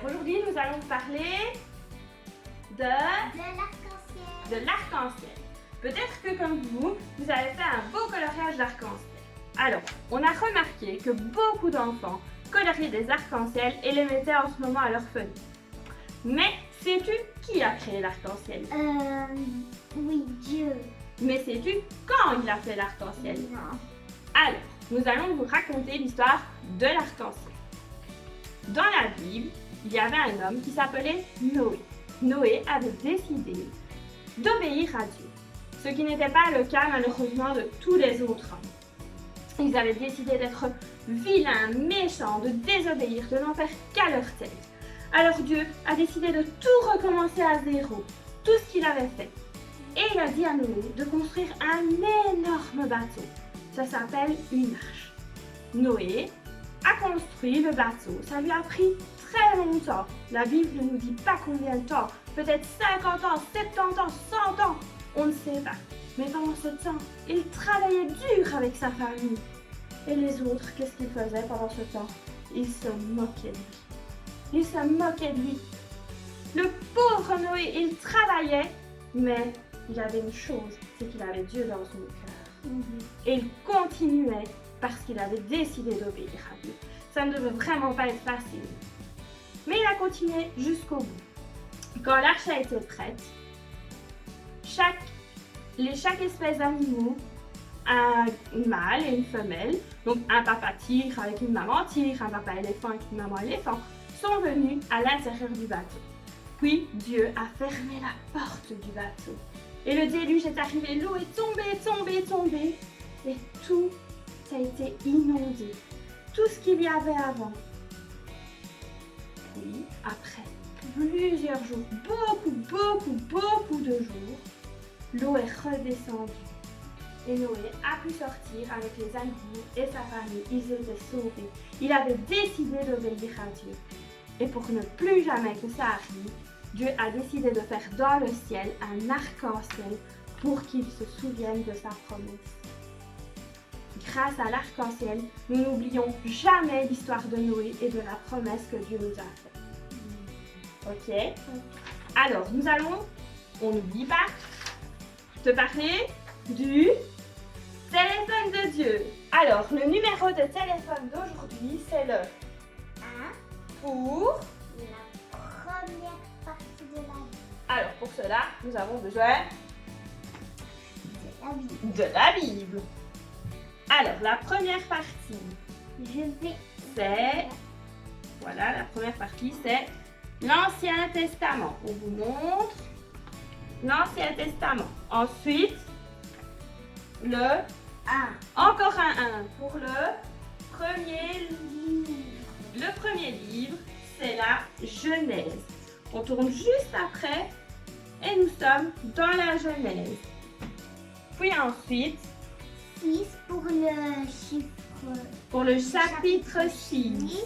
Alors aujourd'hui, nous allons vous parler de l'arc-en-ciel. Peut-être que comme vous avez fait un beau coloriage d'arc-en-ciel. Alors, on a remarqué que beaucoup d'enfants coloriaient des arcs-en-ciel et les mettaient en ce moment à leur fenêtre. Mais sais-tu qui a créé l'arc-en-ciel? Oui, Dieu. Mais sais-tu quand il a fait l'arc-en-ciel? Non. Alors, nous allons vous raconter l'histoire de l'arc-en-ciel. Dans la Bible, il y avait un homme qui s'appelait Noé. Noé avait décidé d'obéir à Dieu, ce qui n'était pas le cas malheureusement de tous les autres hommes. Ils avaient décidé d'être vilains, méchants, de désobéir, de n'en faire qu'à leur tête. Alors Dieu a décidé de tout recommencer à zéro, tout ce qu'il avait fait. Et il a dit à Noé de construire un énorme bateau. Ça s'appelle une arche. Noé a construit le bateau. Ça lui a pris très longtemps. La Bible ne nous dit pas combien de temps. Peut-être 50 ans, 70 ans, 100 ans. On ne sait pas. Mais pendant ce temps, il travaillait dur avec sa famille. Et les autres, qu'est-ce qu'ils faisaient pendant ce temps? Ils se moquaient de lui. Ils se moquaient de lui. Le pauvre Noé, il travaillait, mais il avait une chose, c'est qu'il avait Dieu dans son cœur. Et il continuait parce qu'il avait décidé d'obéir à Dieu. Ça ne devait vraiment pas être facile. Mais il a continué jusqu'au bout. Quand l'arche a été prête, chaque espèce d'animaux, un mâle et une femelle, donc un papa tigre avec une maman tigre, un papa éléphant avec une maman éléphant, sont venus à l'intérieur du bateau. Puis Dieu a fermé la porte du bateau. Et le déluge est arrivé, l'eau est tombée, et tout a été inondé. Tout ce qu'il y avait avant. Puis, après plusieurs jours, beaucoup de jours, l'eau est redescendue. Et Noé a pu sortir avec les animaux et sa famille. Ils étaient sauvés. Il avait décidé d'obéir à Dieu. Et pour ne plus jamais que ça arrive, Dieu a décidé de faire dans le ciel un arc-en-ciel pour qu'il se souvienne de sa promesse. Grâce à l'arc-en-ciel, nous n'oublions jamais l'histoire de Noé et de la promesse que Dieu nous a faite. Ok? Alors, on n'oublie pas, te parler du téléphone de Dieu. Alors, le numéro de téléphone d'aujourd'hui, c'est le 1 pour La première partie de la vie. Alors, pour cela, nous avons besoin De la vie. de la Bible. Alors, la première partie, c'est... Voilà, la première partie, c'est l'Ancien Testament. On vous montre l'Ancien Testament. Ensuite, encore un 1 pour le premier livre. Le premier livre, c'est la Genèse. On tourne juste après et nous sommes dans la Genèse. Puis ensuite, 6 pour le chiffre. pour le chapitre 6.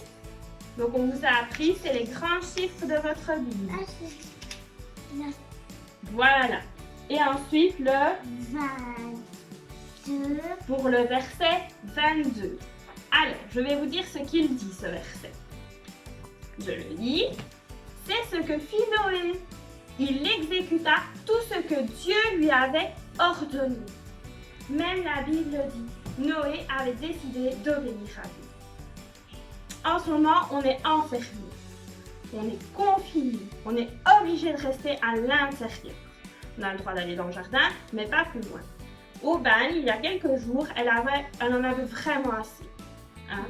Donc on vous a appris, c'est les grands chiffres de votre Bible. Voilà. Et ensuite le 22. pour le verset 22. Alors, je vais vous dire ce qu'il dit, ce verset. Je le lis. C'est ce que fit Noé. Il exécuta tout ce que Dieu lui avait ordonné. Même la Bible dit, Noé avait décidé d'obéir à Dieu. En ce moment, on est enfermé. On est confiné. On est obligé de rester à l'intérieur. On a le droit d'aller dans le jardin, mais pas plus loin. Aubane, il y a quelques jours, elle en avait vraiment assez. Hein?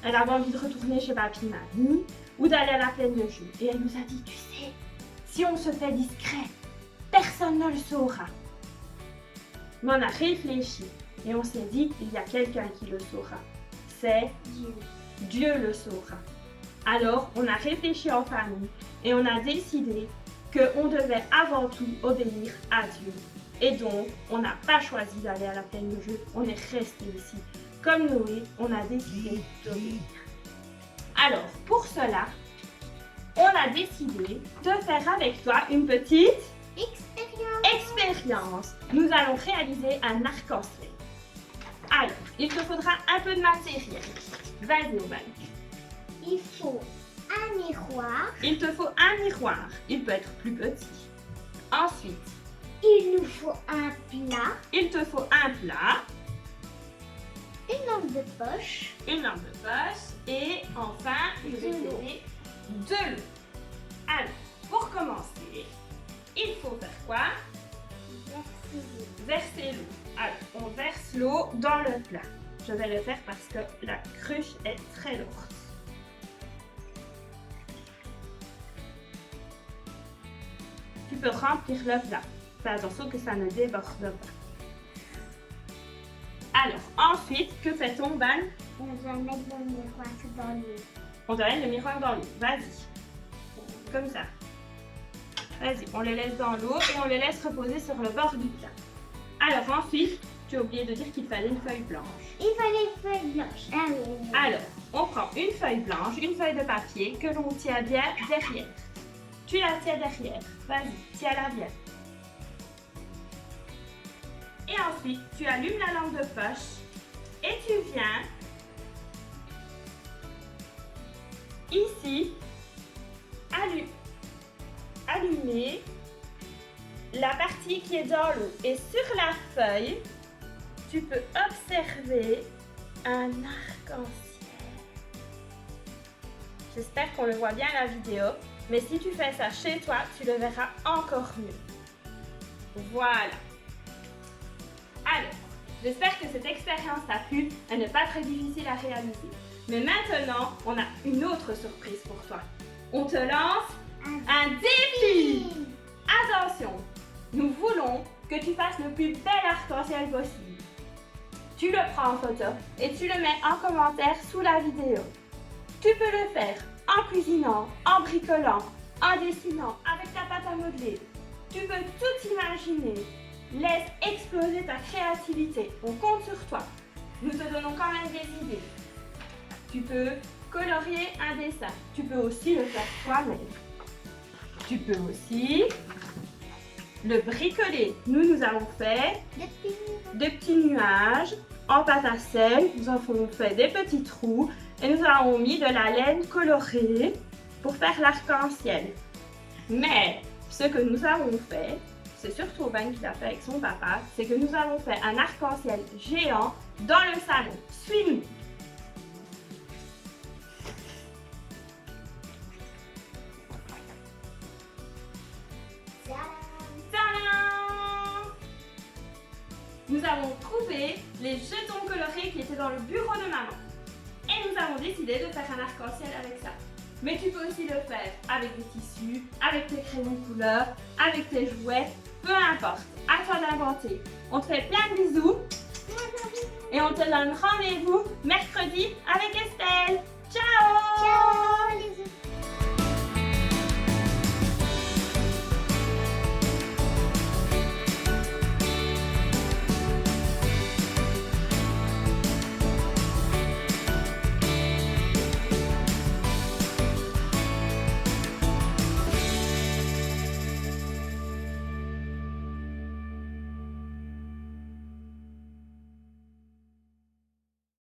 Elle avait envie de retourner chez papy mamie ou d'aller à la plaine de jeu. Et elle nous a dit, tu sais, si on se fait discret, personne ne le saura. Mais on a réfléchi et on s'est dit, il y a quelqu'un qui le saura. C'est Dieu. Dieu le saura. Alors, on a réfléchi en famille et on a décidé qu'on devait avant tout obéir à Dieu. Et donc, on n'a pas choisi d'aller à la plaine de jeu, on est resté ici. Comme Noé, on a décidé d'obéir. Alors, pour cela, on a décidé de faire avec toi une petite expérience. Nous allons réaliser un arc-en-ciel. Alors, il te faudra un peu de matériel. Vas-y, Aubane. Il faut un miroir. miroir. Il te faut un miroir. Il peut être plus petit. Ensuite, Il nous faut un plat. il te faut un plat, Une lampe de poche. une lampe de poche et enfin, je vais De l'eau. t'aider, de l'eau. Alors, pour commencer, il faut faire quoi? Verser l'eau. Alors, on verse l'eau dans le plat. Je vais le faire parce que la cruche est très lourde. Tu peux remplir le plat. Fais attention que ça ne déborde pas. Alors, ensuite, que fait-on, Van? On va mettre le miroir dans l'eau. On doit mettre le miroir dans l'eau. Vas-y. Comme ça. Vas-y, on le laisse dans l'eau et on le laisse reposer sur le bord du plat. Alors ensuite, tu as oublié de dire qu'il fallait une feuille blanche. Il fallait une feuille blanche. Ah oui. Alors, on prend une feuille blanche, une feuille de papier que l'on tient bien derrière. Tu la tiens derrière. Vas-y, tiens-la bien. Et ensuite, tu allumes la lampe de poche et tu viens ici allumer la partie qui est dans l'eau. Et sur la feuille, tu peux observer un arc-en-ciel. J'espère qu'on le voit bien à la vidéo, mais si tu fais ça chez toi, tu le verras encore mieux. Voilà. Alors, j'espère que cette expérience t'a plu. Elle n'est pas très difficile à réaliser. Mais maintenant, on a une autre surprise pour toi. On te lance un défi. Attention, nous voulons que tu fasses le plus bel arc-en-ciel possible. Tu le prends en photo et tu le mets en commentaire sous la vidéo. Tu peux le faire en cuisinant, en bricolant, en dessinant, avec ta pâte à modeler. Tu peux tout imaginer. Laisse exploser ta créativité. On compte sur toi. Nous te donnons quand même des idées. Tu peux colorier un dessin. Tu peux aussi le faire toi-même. Tu peux aussi le bricoler. Nous avons fait des petits nuages en pâte à sel. Nous avons fait des petits trous et nous avons mis de la laine colorée pour faire l'arc-en-ciel. Mais ce que nous avons fait, c'est surtout Van qui l'a fait avec son papa, c'est que nous avons fait un arc-en-ciel géant dans le salon. Suis-nous. Tadam! Nous avons trouvé les jetons colorés qui étaient dans le bureau de maman. Et nous avons décidé de faire un arc-en-ciel avec ça. Mais tu peux aussi le faire avec des tissus, avec tes crayons couleur, avec tes jouets, peu importe. À toi d'inventer. On te fait plein de bisous et on te donne rendez-vous mercredi avec